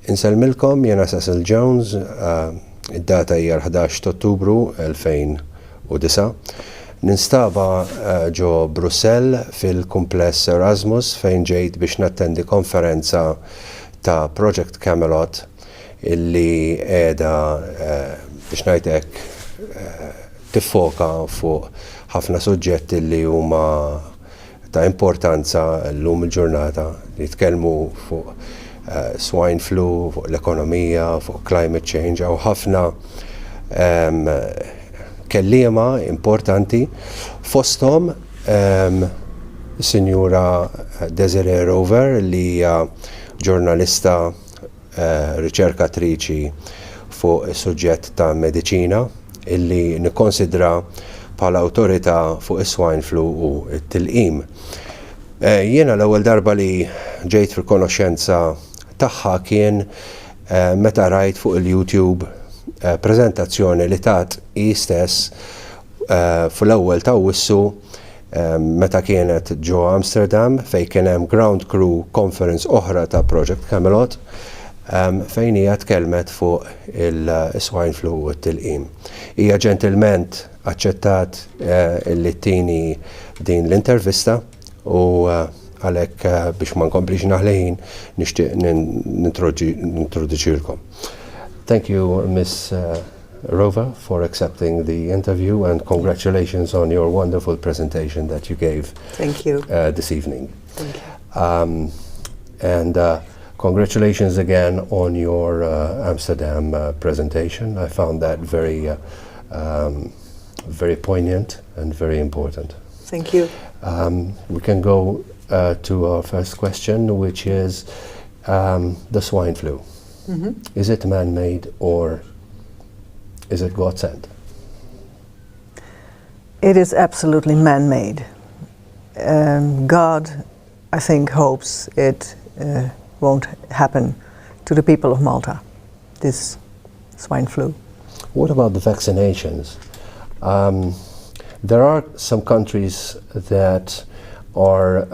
Inselmilkom, jena Cecil Jones, id-data hija 11 Ottubru 2009. Ninstaba ġo Brussell fil-kumpless Erasmus fejn ġejt biex nattendi konferenza ta' Project Camelot illi qiegħda biex ngħidlek tiffoka fuq ħafna suġġetti li huma ta' importanza llum il-ġurnata li jitkellmu fuq swine flu, fuq l-ekonomija, fuq climate change, u ħafna kelliema importanti fosthom Sinjura Desiree Rover li hija ġurnalista riċerkatriċi fuq is-suġġett ta' mediċina illi nikkonsidra bħala awtorità fuq is-swine flu u t-tilqim. Jiena l-ewwel darba li ġejt fil-konoxxenza tagħha kien meta rajt fuq il-YouTube preżentazzjoni li tat hi stess fl-ewwel ta' Awwissu meta kienet ġo Amsterdam fejn kien hemm ground crew conference oħra ta' Project Camelot fejn hija tkellmet fuq il-swine flu u t-tilqim. Hija ġentilment aċċettat li tini din l-intervista u għalhekk biex ma nkomplix naħlejn nixtieq nintroduċilkom. Thank you, Miss Rover, for accepting the interview, and congratulations on your wonderful presentation that you gave. Thank you. This evening. Thank you. And congratulations again on your Amsterdam presentation. I found that very poignant and very important. Thank you. We can go to our first question, which is the swine flu. Mm-hmm. Is it man-made or is it God sent? It is absolutely man-made. God, I think, hopes it won't happen to the people of Malta, this swine flu. What about the vaccinations? There are some countries that are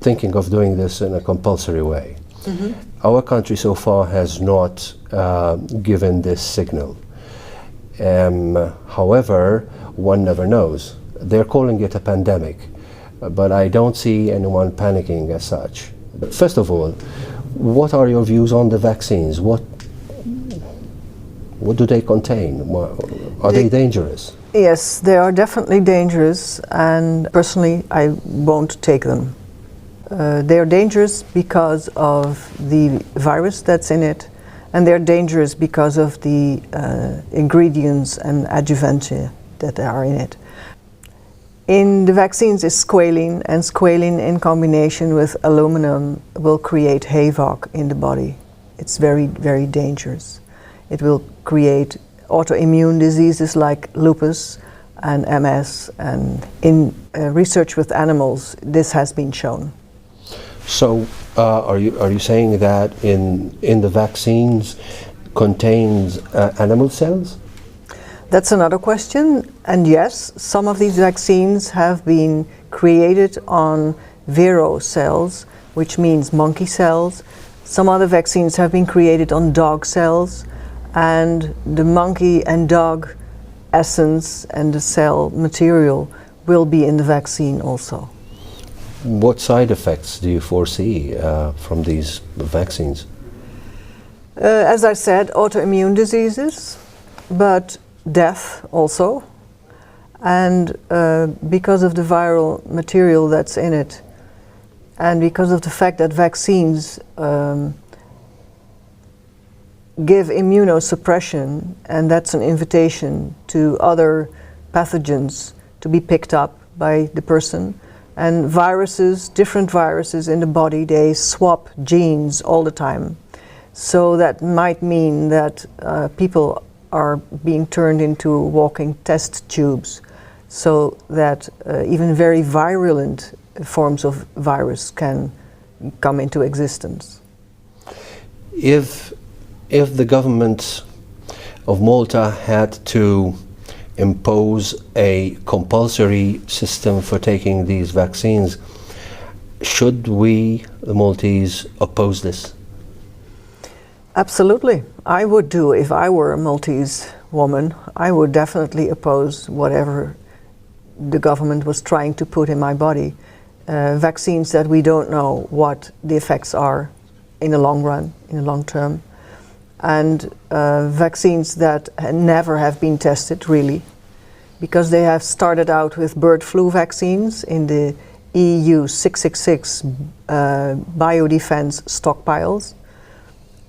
thinking of doing this in a compulsory way. Mm-hmm. Our country so far has not given this signal. However, one never knows. They're calling it a pandemic, but I don't see anyone panicking as such. First of all, what are your views on the vaccines? What do they contain? Are they dangerous? Yes, they are definitely dangerous, and personally I won't take them. They are dangerous because of the virus that's in it, and they're dangerous because of the ingredients and adjuvantia that are in it. In the vaccines is squalene, and squalene in combination with aluminum will create havoc in the body. It's very, very dangerous. It will create autoimmune diseases like lupus and MS, and in research with animals this has been shown. So are you saying that in the vaccines contains animal cells? That's another question, and yes, some of these vaccines have been created on vero cells, which means monkey cells. Some other vaccines have been created on dog cells, and the monkey and dog essence and the cell material will be in the vaccine also. What side effects do you foresee from these vaccines? As I said, autoimmune diseases, but death also, and because of the viral material that's in it, and because of the fact that vaccines give immunosuppression, and that's an invitation to other pathogens to be picked up by the person. And viruses, different viruses in the body, they swap genes all the time. So that might mean that people are being turned into walking test tubes, so that even very virulent forms of virus can come into existence. If the government of Malta had to impose a compulsory system for taking these vaccines, should we, the Maltese, oppose this? Absolutely. I would do, if I were a Maltese woman, I would definitely oppose whatever the government was trying to put in my body. Vaccines that we don't know what the effects are in the long run, in the long term. And vaccines that never have been tested, really, because they have started out with bird flu vaccines in the EU 666 biodefense stockpiles.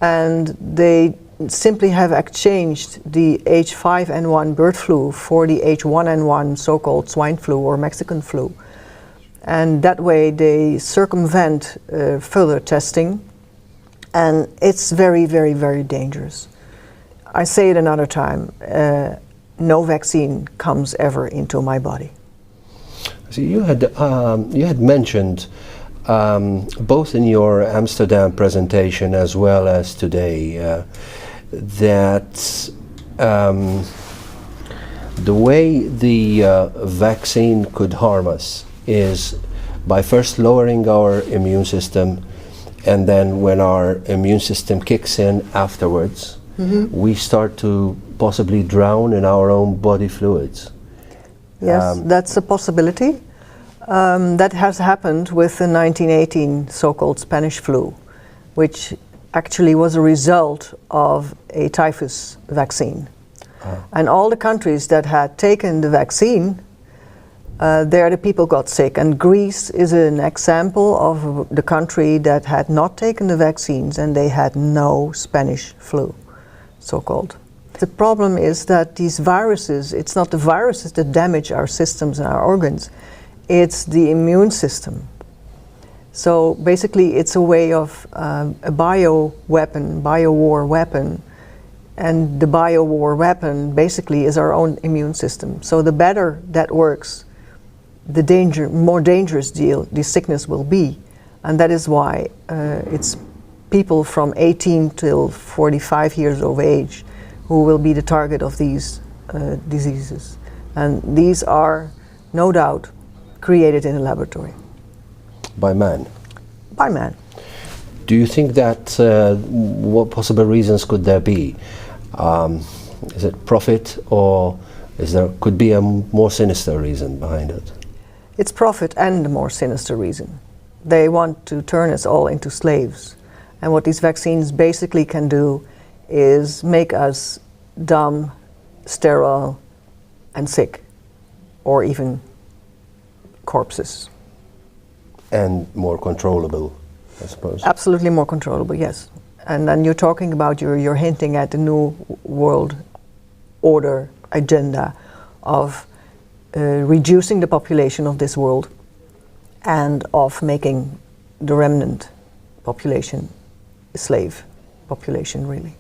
And they simply have exchanged the H5N1 bird flu for the H1N1 so-called swine flu or Mexican flu. And that way they circumvent further testing, and it's very, very, very dangerous. I say it another time, no vaccine comes ever into my body. So you had mentioned both in your Amsterdam presentation as well as today that the way the vaccine could harm us is by first lowering our immune system, and then when our immune system kicks in afterwards, we start to possibly drown in our own body fluids. Yes, that's a possibility. That has happened with the 1918 so-called Spanish flu, which actually was a result of a typhus vaccine. And all the countries that had taken the vaccine, there the people got sick. And Greece is an example of the country that had not taken the vaccines, and they had no Spanish flu, so-called. The problem is that these viruses, it's not the viruses that damage our systems and our organs, it's the immune system. So basically it's a way of a bio-weapon, bio-war weapon, and the bio-war weapon basically is our own immune system. So the better that works, the more dangerous the sickness will be. And that is why it's people from 18 till 45 years of age who will be the target of these diseases. And these are, no doubt, created in a laboratory. By man? By man. Do you think that, what possible reasons could there be? Is it profit, or could be a more sinister reason behind it? It's profit and a more sinister reason. They want to turn us all into slaves. And what these vaccines basically can do is make us dumb, sterile, and sick, or even corpses. And more controllable, I suppose. Absolutely more controllable, yes. And then you're talking about, you're hinting at the new world order agenda of reducing the population of this world and of making the remnant population a slave population, really.